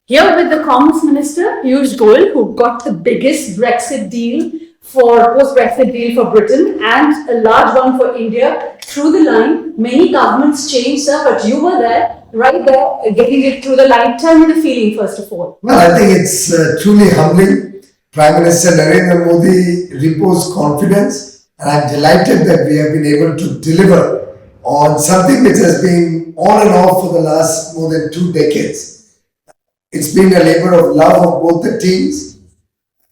Here with the Commerce Minister, Piyush Goyal, who got the biggest post-Brexit deal for Britain and a large one for India through the line. Many governments changed, sir, but you were there, right there, getting it through the line. Tell me the feeling, first of all. Well, I think it's truly humbling. Prime Minister Narendra Modi reposed confidence, and I'm delighted that we have been able to deliver on something which has been on and off for the last more than 2 decades. It's been a labor of love of both the teams.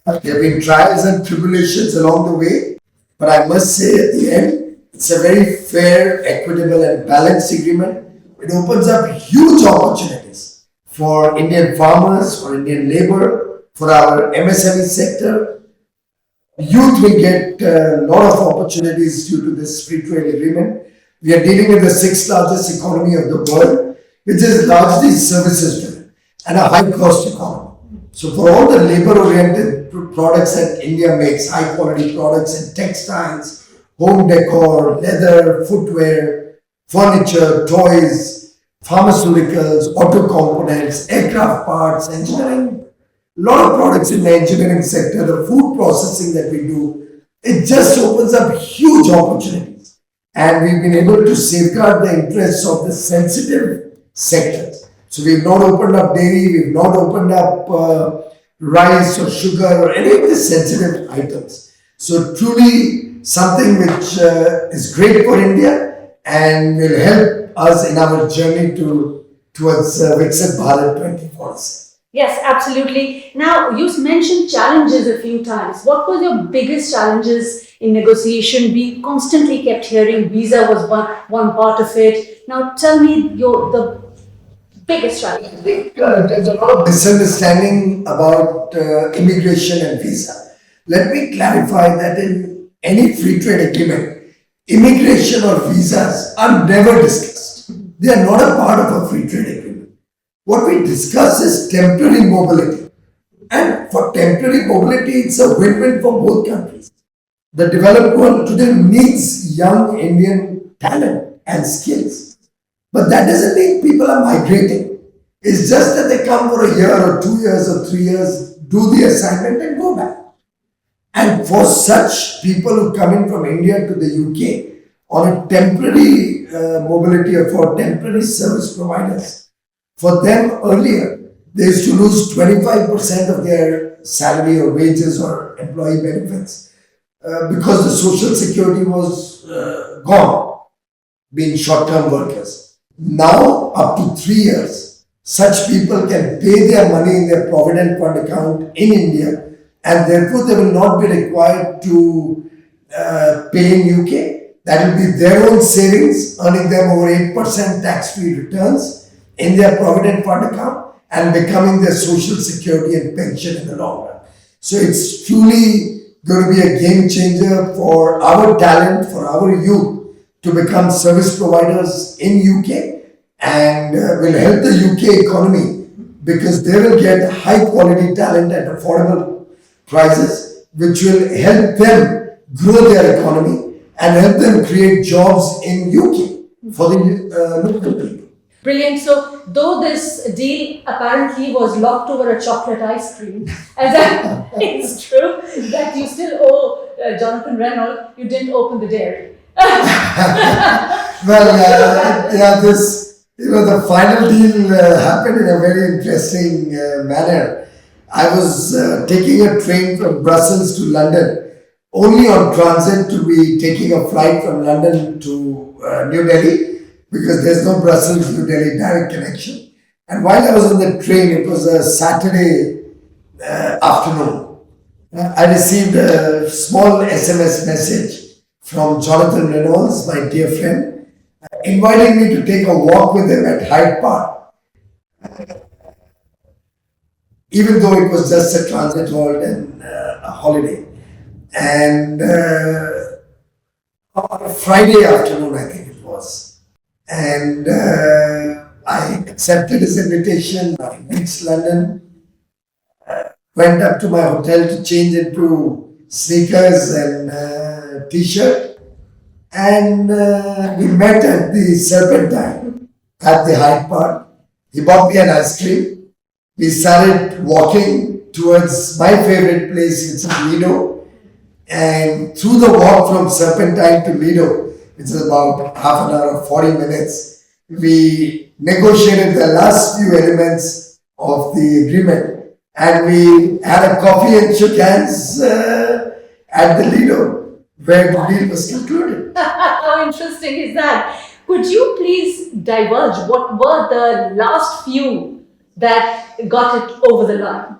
There have been trials and tribulations along the way, but I must say at the end, it's a very fair, equitable and balanced agreement. It opens up huge opportunities for Indian farmers, for Indian labor, for our MSME sector. Youth will get a lot of opportunities due to this free trade agreement. We are dealing with the 6th largest economy of the world, which is largely services driven and a high cost economy. So for all the labor-oriented products that India makes, high quality products in textiles, home decor, leather, footwear, furniture, toys, pharmaceuticals, auto components, aircraft parts, engineering, a lot of products in the engineering sector, the food processing that we do, it just opens up huge opportunities. And we've been able to safeguard the interests of the sensitive sectors. So we've not opened up dairy, we've not opened up rice or sugar or any of the sensitive items. So truly something which is great for India and will help us in our journey towards Viksit Bharat 2047. Yes, absolutely. Now, you mentioned challenges a few times. What were your biggest challenges in negotiation? We constantly kept hearing visa was one part of it. Now, tell me the biggest challenge. I think there's a lot of misunderstanding about immigration and visa. Let me clarify that in any free trade agreement, immigration or visas are never discussed. They are not a part of a free trade agreement. What we discuss is temporary mobility. And for temporary mobility, it's a win-win for both countries. The developed world today needs young Indian talent and skills. But that doesn't mean people are migrating. It's just that they come for a year or 2 years or 3 years, do the assignment and go back. And for such people who come in from India to the UK on a temporary mobility or for temporary service providers, for them earlier, they used to lose 25% of their salary or wages or employee benefits because the social security was gone, being short-term workers. Now, up to 3 years, such people can pay their money in their Provident Fund account in India, and therefore they will not be required to pay in UK. That will be their own savings, earning them over 8% tax-free returns in their Provident Fund account and becoming their social security and pension in the long run. So it's truly going to be a game changer for our talent, for our youth, to become service providers in UK and will help the UK economy because they will get high quality talent at affordable prices, which will help them grow their economy and help them create jobs in UK for the local people. Brilliant. So, though this deal apparently was locked over a chocolate ice cream, as that is true, that you still owe Jonathan Reynolds, you didn't open the dairy. The final deal happened in a very interesting manner. I was taking a train from Brussels to London, only on transit to be taking a flight from London to New Delhi, because there's no Brussels-New Delhi direct connection. And while I was on the train, it was a Saturday afternoon, I received a small SMS message from Jonathan Reynolds, my dear friend, inviting me to take a walk with him at Hyde Park. Even though it was just a transit hold and a holiday. And on a Friday afternoon, I think it was. And I accepted his invitation. I reached London, went up to my hotel to change into sneakers and t-shirt, and we met at the Serpentine at the Hyde Park. He bought me an ice cream, We started walking towards my favorite place, which is Lido. And through the walk from Serpentine to Lido, which is about half an hour or 40 minutes, we negotiated the last few elements of the agreement. And we had a coffee and shook hands at the Lido, where the deal was concluded. How interesting is that? Could you please divulge what were the last few that got it over the line?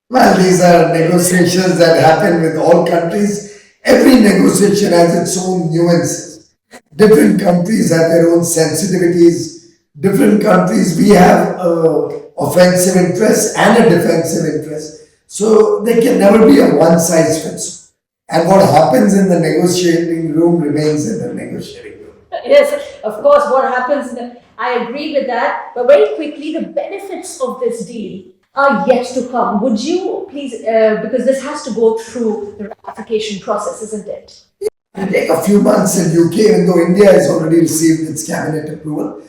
Well, these are negotiations that happen with all countries. Every negotiation has its own nuances. Different countries have their own sensitivities. Different countries, we have offensive interests and a defensive interest. So there can never be a one size fits all. And what happens in the negotiating room remains in the negotiating room. Yes, of course, what happens, I agree with that. But very quickly, the benefits of this deal are yet to come. Would you please, because this has to go through the ratification process, isn't it? It'll take a few months in UK, even though India has already received its cabinet approval.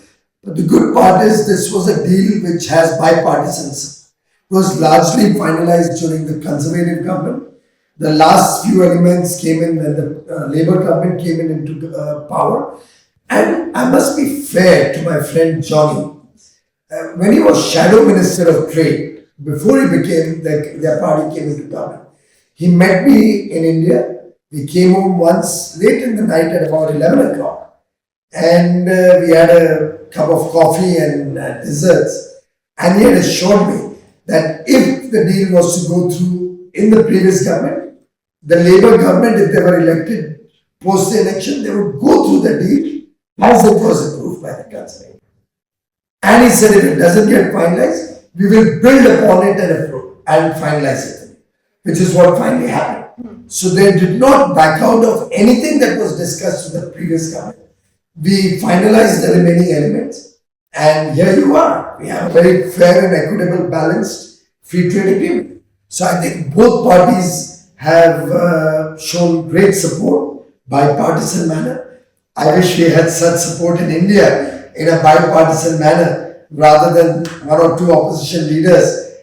But the good part is this was a deal which has bipartisan support. It was largely finalized during the Conservative government. The last few elements came in when the Labour government came into power. And I must be fair to my friend Johnny. When he was Shadow Minister of Trade, before he became, their party came into government, he met me in India. He came home once late in the night at about 11 o'clock. And we had a cup of coffee and desserts. And he had assured me that if the deal was to go through in the previous government, the Labour government, if they were elected post the election, they would go through the deal as it was approved by the Conservative. And he said if it doesn't get finalized, we will build upon it and approve and finalize it, which is what finally happened. So they did not back out of anything that was discussed with the previous government. We finalized the remaining elements, and here you are. We have a very fair and equitable, balanced free trade agreement. So I think both parties have shown great support, bipartisan manner. I wish we had such support in India in a bipartisan manner, rather than one or two opposition leaders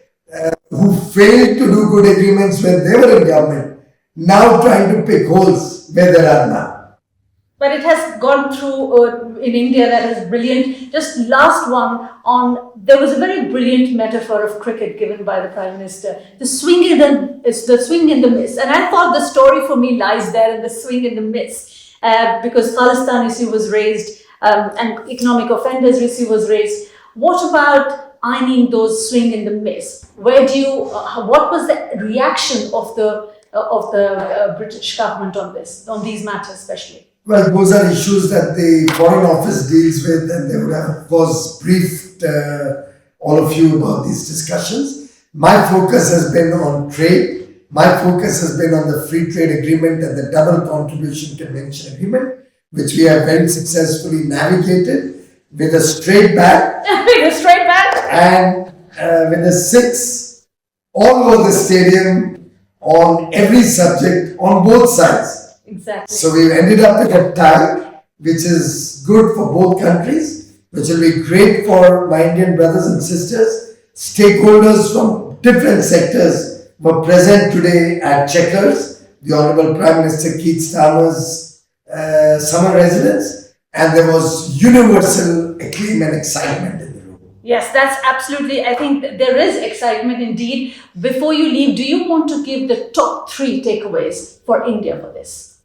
who failed to do good agreements when they were in government, now trying to pick holes where there are none. But it has gone through in India. That is brilliant. Just last one on, there was a very brilliant metaphor of cricket given by the Prime Minister. The swing in the miss. And I thought the story for me lies there in the swing in the miss. Because Khalistan issue was raised and economic offenders issue was raised. What about ironing those swing in the miss? Where do you? What was the reaction of the British government on this, on these matters, especially? Well, those are issues that the Foreign Office deals with, and they would have, of course, briefed all of you about these discussions. My focus has been on trade. My focus has been on the free trade agreement and the double contribution convention agreement, which we have very successfully navigated with a straight back. With a straight back? And with a 6 all over the stadium on every subject on both sides. Exactly. So we've ended up with a tie, which is good for both countries, which will be great for my Indian brothers and sisters. Stakeholders from different sectors were present today at Chequers, the Honorable Prime Minister Keith Starmer's summer residence, and there was universal acclaim and excitement in the room. Yes, that's absolutely, I think there is excitement indeed. Before you leave, do you want to give the top 3 takeaways for India for this?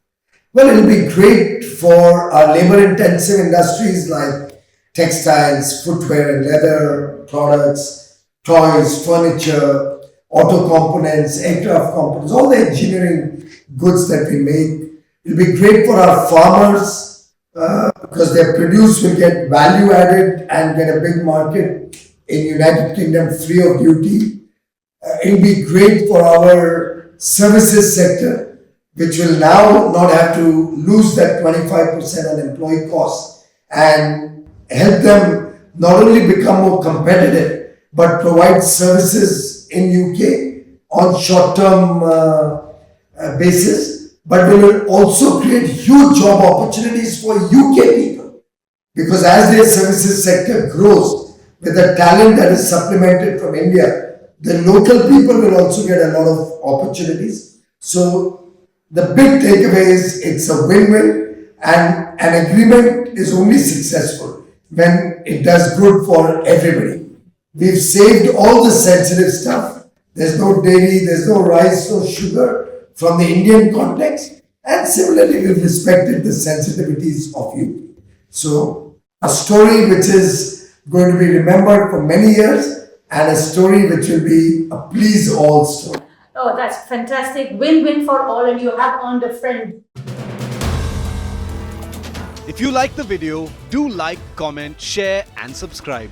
Well, it will be great for our labor-intensive industries like textiles, footwear and leather products, toys, furniture, auto components, aircraft components, all the engineering goods that we make. It will be great for our farmers because their produce will get value added and get a big market in United Kingdom free of duty. It will be great for our services sector, which will now not have to lose that 25% on employee costs and help them not only become more competitive, but provide services in UK on short-term basis, but we will also create huge job opportunities for UK people. Because as their services sector grows, with the talent that is supplemented from India, the local people will also get a lot of opportunities. So the big takeaway is it's a win-win, and an agreement is only successful when it does good for everybody. We've saved all the sensitive stuff. There's no dairy, there's no rice, no sugar from the Indian context. And similarly, we've respected the sensitivities of you. So, a story which is going to be remembered for many years, and a story which will be a please all story. Oh, that's fantastic. Win-win for all, and you have earned a friend. If you like the video, do like, comment, share and subscribe.